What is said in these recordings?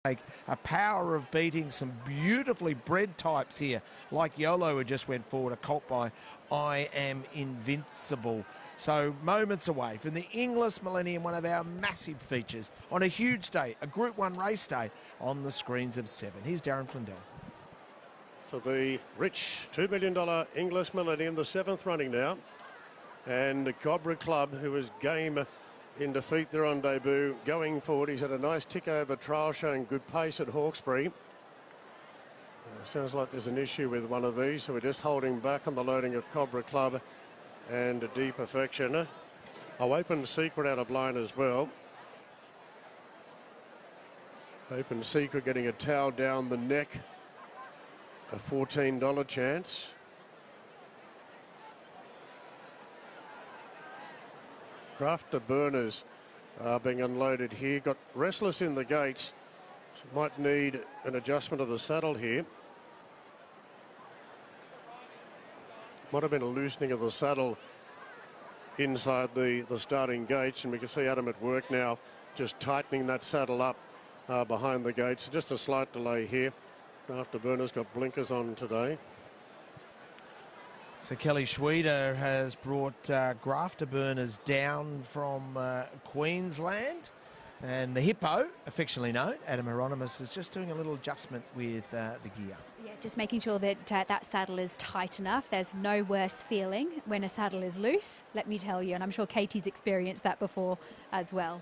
A power of beating some beautifully bred types here, like YOLO, who just went forward, a colt by I Am Invincible. So moments away from the Inglis Millennium, one of our massive features on a huge day, a Group 1 race day on the screens of 7. Here's Darren Flindell. For the rich $2 million Inglis Millennium, the 7th running now. And the Cobra Club, who was game in defeat there on debut, going forward. He's had a nice tick over trial, showing good pace at Hawkesbury. Sounds like there's an issue with one of these, so we're just holding back on the loading of Cobra Club and Deep Affection. Open Secret out of line as well. Open Secret getting a towel down the neck, a $14 chance. Afterburners being unloaded here. Got Restless in the gates. So might need an adjustment of the saddle here. Might have been a loosening of the saddle inside the starting gates, and we can see Adam at work now, just tightening that saddle up behind the gates. Just a slight delay here. Afterburners got blinkers on today. So Kelly Schweeder has brought Grafterburners down from Queensland, and the hippo, affectionately known, Adam Hieronymus, is just doing a little adjustment with the gear. Yeah, just making sure that that saddle is tight enough. There's no worse feeling when a saddle is loose, let me tell you, and I'm sure Katie's experienced that before as well.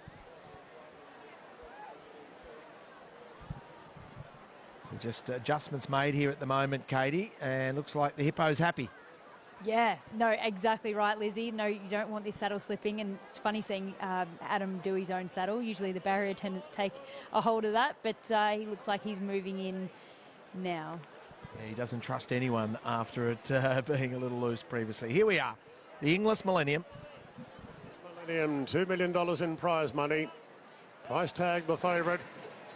So just adjustments made here at the moment, Katie, and looks like the hippo's happy. Yeah, no, exactly right, Lizzie. No, you don't want this saddle slipping, and it's funny seeing Adam do his own saddle. Usually the barrier attendants take a hold of that, but he looks like he's moving in now. Yeah, he doesn't trust anyone after it being a little loose previously. Here we are, the Inglis Millennium. Millennium, $2 million in prize money. Price tag the favourite.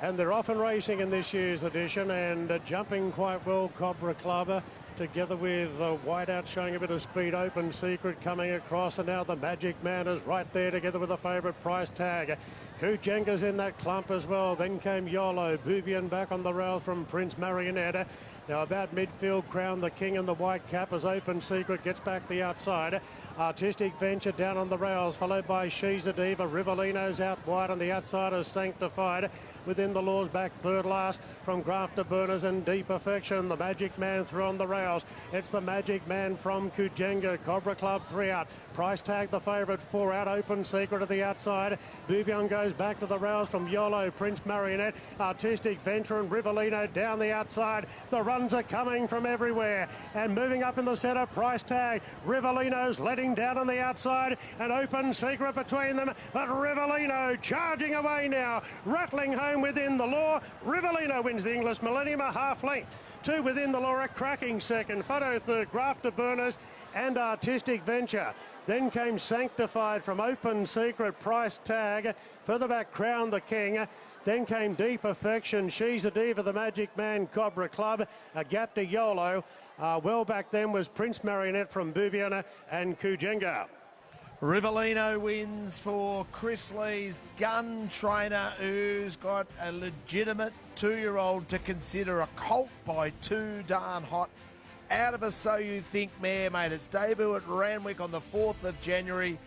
And they're off and racing in this year's edition, and jumping quite well, Cobra Club. Together with Whiteout showing a bit of speed. Open Secret coming across, and now the Magic Man is right there together with the favourite Price Tag. Kujenga's in that clump as well. Then came YOLO. Boubian back on the rails from Prince Marionette. Now about midfield, Crown the King and the white cap as Open Secret gets back the outside. Artistic Venture down on the rails, followed by She's a Diva. Rivellino's out wide on the outside as Sanctified. Within the Laws back third last from Grafterburners and Deep Affection. The Magic Man through on the rails. It's the Magic Man from Kujenga. Cobra Club 3 out. Price tag the favourite 4 out. Open Secret at the outside. Boubion goes back to the rails from YOLO. Prince Marionette. Artistic Venture and Rivellino down the outside. The runs are coming from everywhere. And moving up in the centre, Price tag. Rivellino's letting down on the outside. And Open Secret between them. But Rivellino charging away now. Rattling home within the law. Rivellino wins the Inglis Millennium a half length. 2 within the law, a cracking second. Photo third, Grafterburners and Artistic Venture. Then came Sanctified from Open Secret, Price Tag. Further back, Crown the King. Then came Deep Affection, She's a Diva, the Magic Man, Cobra Club. A gap to YOLO. Well back then was Prince Marionette from Boubiana and Kujenga. Rivellino wins for Chris Lee's gun trainer, who's got a legitimate 2-year-old to consider, a colt by Too Darn Hot. Out of a So You Think mare made its debut at Randwick on the 4th of January.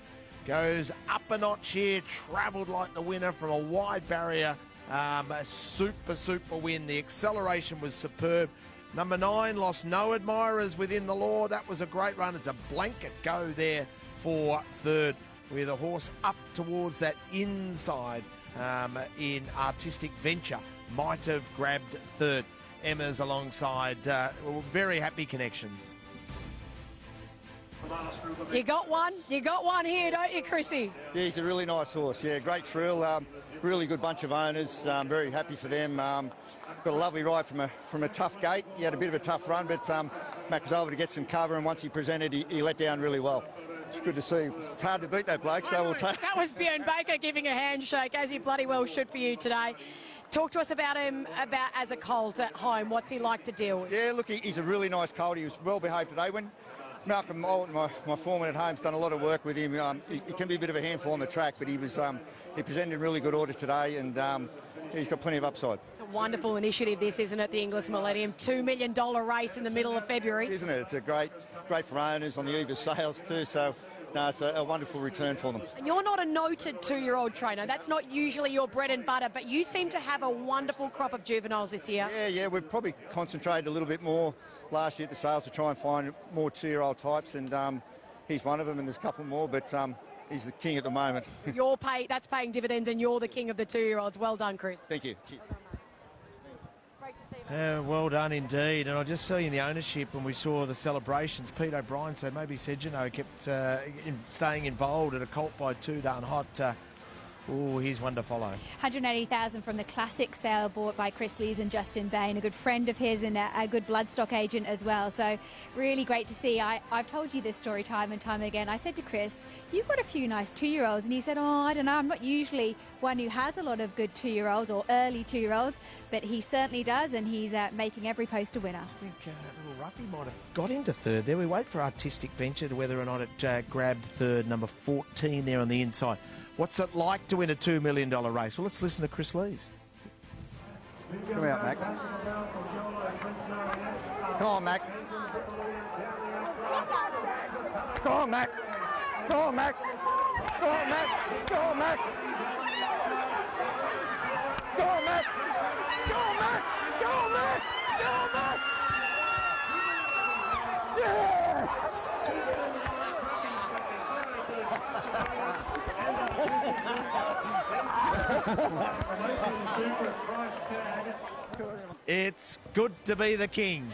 Goes up a notch here, travelled like the winner from a wide barrier. A super win. The acceleration was superb. Number 9 lost no admirers within the law. That was a great run. It's a blanket go there for third, with a horse up towards that inside in Artistic Venture. Might have grabbed third. Emma's alongside. Very happy connections. You got one here, don't you, Chrissy? Yeah, he's a really nice horse. Yeah, great thrill. Really good bunch of owners. Very happy for them. Got a lovely ride from a tough gate. He had a bit of a tough run, but Mac was able to get some cover, and once he presented, he let down really well. It's good to see. It's hard to beat that bloke, so we'll take. That was Bjorn Baker giving a handshake, as he bloody well should for you today. Talk to us about him, about as a colt at home. What's he like to deal with? Yeah, look, he's a really nice colt. He was well behaved today. When Malcolm Moulton, my foreman at home, has done a lot of work with him. He can be a bit of a handful on the track, but he presented in really good order today, and he's got plenty of upside. It's a wonderful initiative, this, isn't it? The Inglis Millennium, $2 million race in the middle of February. Isn't it? It's a great for owners on the eve of sales too. So, no, it's a wonderful return for them. And you're not a noted 2-year-old trainer. That's not usually your bread and butter, but you seem to have a wonderful crop of juveniles this year. Yeah, we've probably concentrated a little bit more last year at the sales to try and find more 2-year-old types, and he's one of them, and there's a couple more, but he's the king at the moment. That's paying dividends, and you're the king of the 2-year-olds. Well done, Chris. Thank you. Cheers. Great to see you. Well done indeed. And I just see in the ownership when we saw the celebrations, Pete O'Brien said maybe Sedgeno kept staying involved at a colt by 2 darn hot. He's one to follow. 180,000 from the classic sale bought by Chris Lees and Justin Bain, a good friend of his and a good bloodstock agent as well. So really great to see. I've told you this story time and time again. I said to Chris, you've got a few nice 2-year-olds. And he said, I don't know, I'm not usually one who has a lot of good 2-year-olds or early 2-year-olds, but he certainly does, and he's making every post a winner. I think little Ruffy might have got into third there. We wait for Artistic Venture to whether or not it grabbed third, number 14 there on the inside. What's it like to win a $2 million race? Well, let's listen to Chris Lees. Come out, Mac. Come on, Mac. Go on, Mac. Go on, Mac. Go on, Mac. Go on, Mac. Go on, Mac. Go on, Mac. Go on, Mac. Go on, Mac. Yes! It's good to be the king.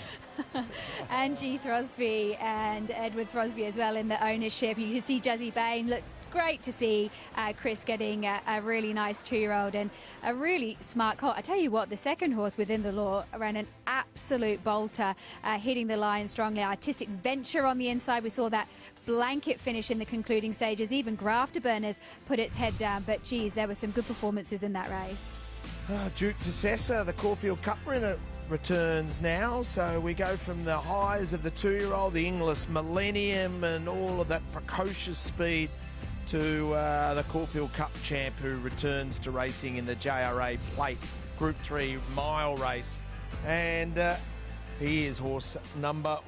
Angie Throsby and Edward Throsby as well in the ownership. You can see Jazzy Bain. Look, great to see Chris getting a really nice 2-year-old and a really smart colt. I tell you what, the second horse within the law ran an absolute bolter, hitting the line strongly. Artistic Venture on the inside. We saw that blanket finish in the concluding stages. Even Grafterburners put its head down, but geez, there were some good performances in that race. Duke to Sessa, the Caulfield Cup winner, returns now. So we go from the highs of the 2-year-old, the Inglis Millennium and all of that precocious speed to the Caulfield Cup champ who returns to racing in the JRA Plate Group 3 mile race. And he is horse number